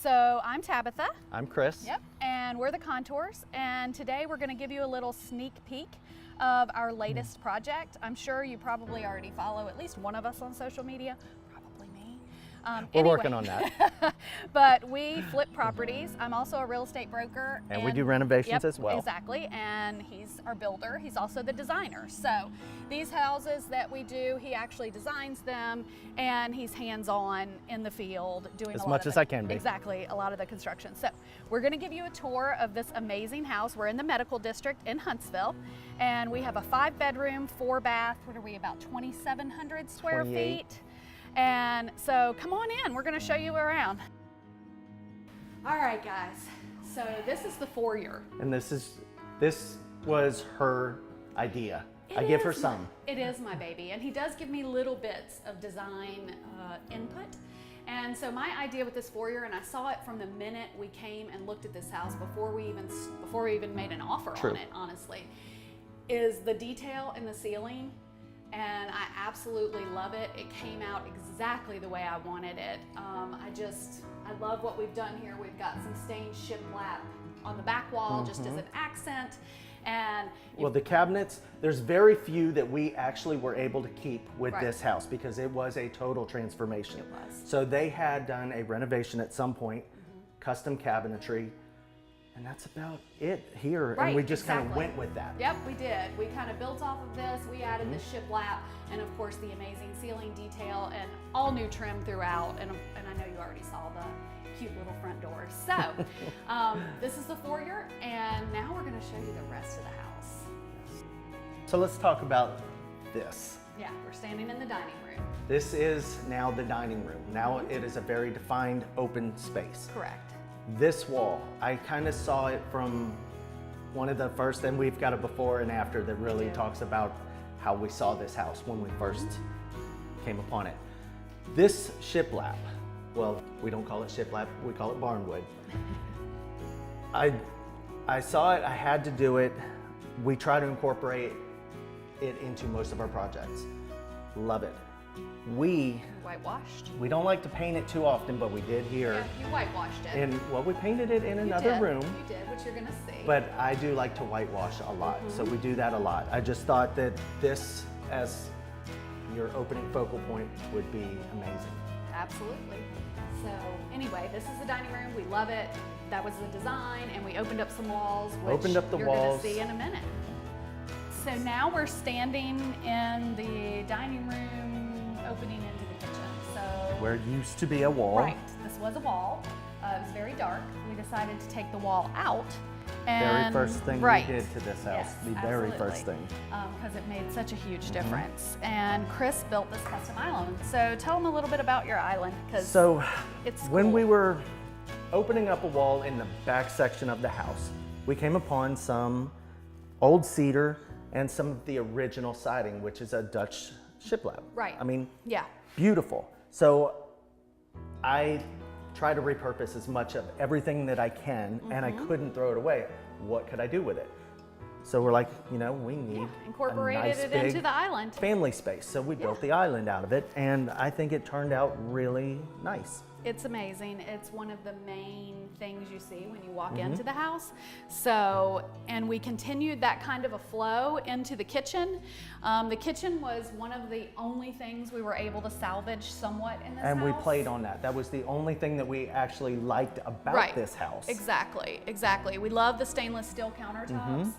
So I'm Tabitha. I'm Kris. Yep. And we're the Contours. And today we're going to give you a little sneak peek of our latest project. I'm sure you probably already follow at least one of us on social media. Probably me. We're working on that. But we flip properties. I'm also a real estate broker. And we do renovations as well. Exactly. And he's our builder. He's also the designer. So these houses that we do, he actually designs them, and he's hands-on in the field doing as much as I can be. Exactly, a lot of the construction. So we're going to give you a tour of this amazing house. We're in the medical district in Huntsville, and we have a 5-bedroom, 4-bath. What are we, about 2,700 square 28. feet? And so come on in, we're going to show you around. All right, guys, so this is the foyer. And this was her idea. I give her some. It is my baby, and he does give me little bits of design input. And so my idea with this foyer, and I saw it from the minute we came and looked at this house before we even made an offer on it, honestly, is the detail in the ceiling. And I absolutely love it. It came out exactly the way I wanted it. I love what we've done here. We've got some stained shiplap on the back wall just as an accent. And well, the cabinets, there's very few that we actually were able to keep with this house because it was a total transformation. It was. So they had done a renovation at some point, custom cabinetry, and that's about it here. And we just kind of went with that. Yep, we did. We kind of built off of this. We added the shiplap, and of course the amazing ceiling detail, and all new trim throughout. And I know you already saw the cute little front doors. So this is the foyer, and now we're going to show you the rest of the house. So let's talk about this. Yeah, we're standing in the dining room. This is now the dining room. Now it is a very defined open space. Correct. This wall, I kind of saw it from one of the first, and we've got a before and after that really talks about how we saw this house when we first came upon it. This shiplap, well, we don't call it shiplap, we call it barnwood. I saw it, I had to do it. We try to incorporate it into most of our projects. Love it. We whitewashed. We don't like to paint it too often, but we did here. Yeah, you whitewashed it. And well, we painted it in another room. You did, which you're gonna see. But I do like to whitewash a lot, so we do that a lot. I just thought that this, as your opening focal point, would be amazing. Absolutely. So anyway, this is the dining room. We love it. That was the design, and we opened up some walls, which you're gonna see in a minute. So now we're standing in the dining room, opening into the kitchen. So where it used to be a wall. Right. This was a wall. It was very dark. We decided to take the wall out. And very first thing we did to this house. Yes, the very first thing. Because it made such a huge difference. And Kris built this custom island. So tell them a little bit about your island, because it's cool. When we were opening up a wall in the back section of the house, we came upon some old cedar and some of the original siding, which is a Dutch shiplap. Right. I mean, yeah, beautiful. So I try to repurpose as much of everything that I can, and I couldn't throw it away. What could I do with it? So we're like, you know, we need incorporated a nice it big into the island. Family space. So we built the island out of it, and I think it turned out really nice. It's amazing. It's one of the main things you see when you walk into the house. So, and we continued that kind of a flow into the kitchen. The kitchen was one of the only things we were able to salvage somewhat in this house. And we played on that. That was the only thing that we actually liked about this house. Exactly, exactly. We love the stainless steel countertops.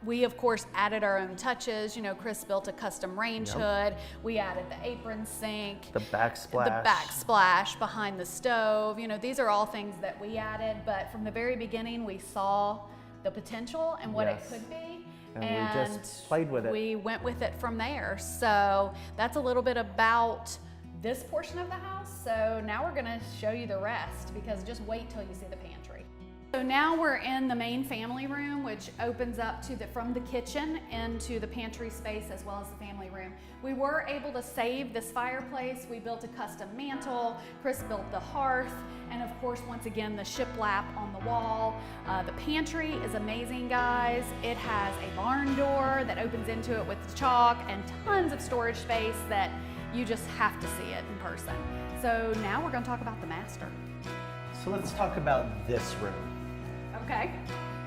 We of course added our own touches. You know, Kris built a custom range hood. We added the apron sink, the backsplash, behind the stove. You know, these are all things that we added, but from the very beginning we saw the potential and what it could be. And we just played with it. We went with it from there. So that's a little bit about this portion of the house. So now we're gonna show you the rest, because just wait till you see the pantry. So now we're in the main family room, which opens up to from the kitchen into the pantry space as well as the family room. We were able to save this fireplace. We built a custom mantle. Kris built the hearth, and of course, once again, the shiplap on the wall. The pantry is amazing, guys. It has a barn door that opens into it with chalk and tons of storage space that you just have to see it in person. So now we're going to talk about the master. So let's talk about this room. Okay.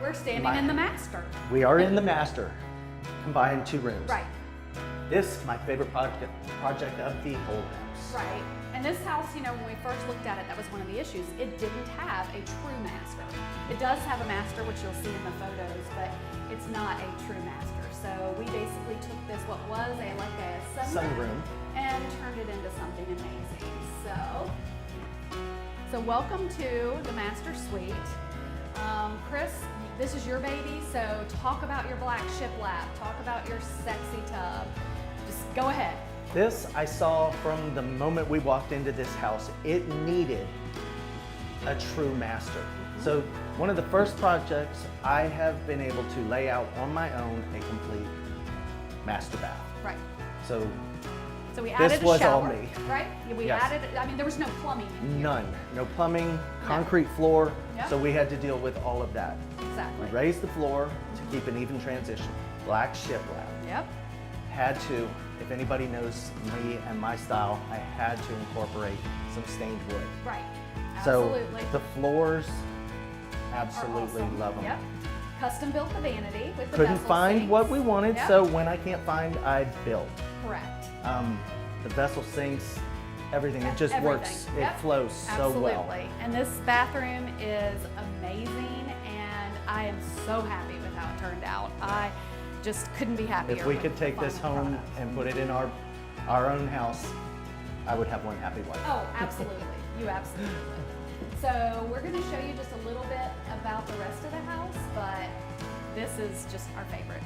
We're standing in the master. We are in the master, combined 2 rooms. Right. This is my favorite project of the whole house. Right. And this house, you know, when we first looked at it, that was one of the issues. It didn't have a true master. It does have a master, which you'll see in the photos, but it's not a true master. So we basically took this, what was like a sunroom, and turned it into something amazing. So welcome to the master suite. Kris, this is your baby, so talk about your black shiplap, talk about your sexy tub. Just go ahead. This I saw from the moment we walked into this house. It needed a true master. So one of the first projects I have been able to lay out on my own a complete master bath. Right. So we added this was a shower, all me. right? We Yes. added, I mean, there was no plumbing in here. None. No plumbing, concrete floor. Yep. So we had to deal with all of that. Exactly. We raised the floor to keep an even transition. Black shiplap. Yep. Had to, if anybody knows me and my style, I had to incorporate some stained wood. Right. So Absolutely. the floors, Are absolutely awesome. love them. Yep. Custom built the vanity with the Couldn't vessel find sinks. what we wanted, Yep. so when I can't find, I build. Correct. The vessel sinks, everything, it just Everything. works. Yep. It flows so well. Absolutely. And this bathroom is amazing, and I am so happy with how it turned out. I just couldn't be happier. If we with could the take this final home product. and put it in our own house, I would have one happy wife. Oh, absolutely. You absolutely would. So we're going to show you just a little bit about the rest of the house, but this is just our favorite.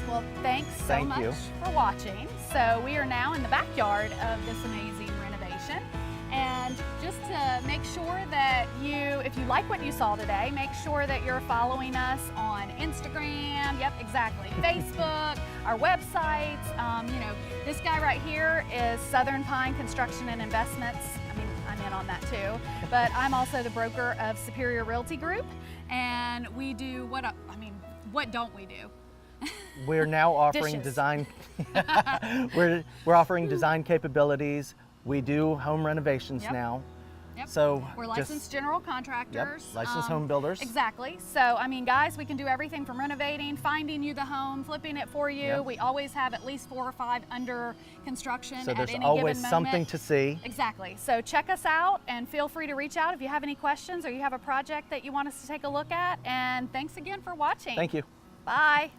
Well, thanks so Thank much you. for watching. So we are now in the backyard of this amazing renovation. And just to make sure that if you like what you saw today, make sure that you're following us on Instagram, yep, exactly, Facebook, our websites. You know, this guy right here is Southern Pine Construction and Investments. I mean, I'm in on that too, but I'm also the broker of Superior Realty Group. And we do what don't we do? We're now offering Dishes. design. we're offering design capabilities. We do home renovations Yep. now. Yep. So We're just- licensed general contractors. Yep, licensed home builders. Exactly. So, I mean, guys, we can do everything from renovating, finding you the home, flipping it for you. Yep. We always have at least 4 or 5 under construction So at there's any always given something moment. to see. Exactly. So check us out and feel free to reach out if you have any questions or you have a project that you want us to take a look at. And thanks again for watching. Thank you. Bye.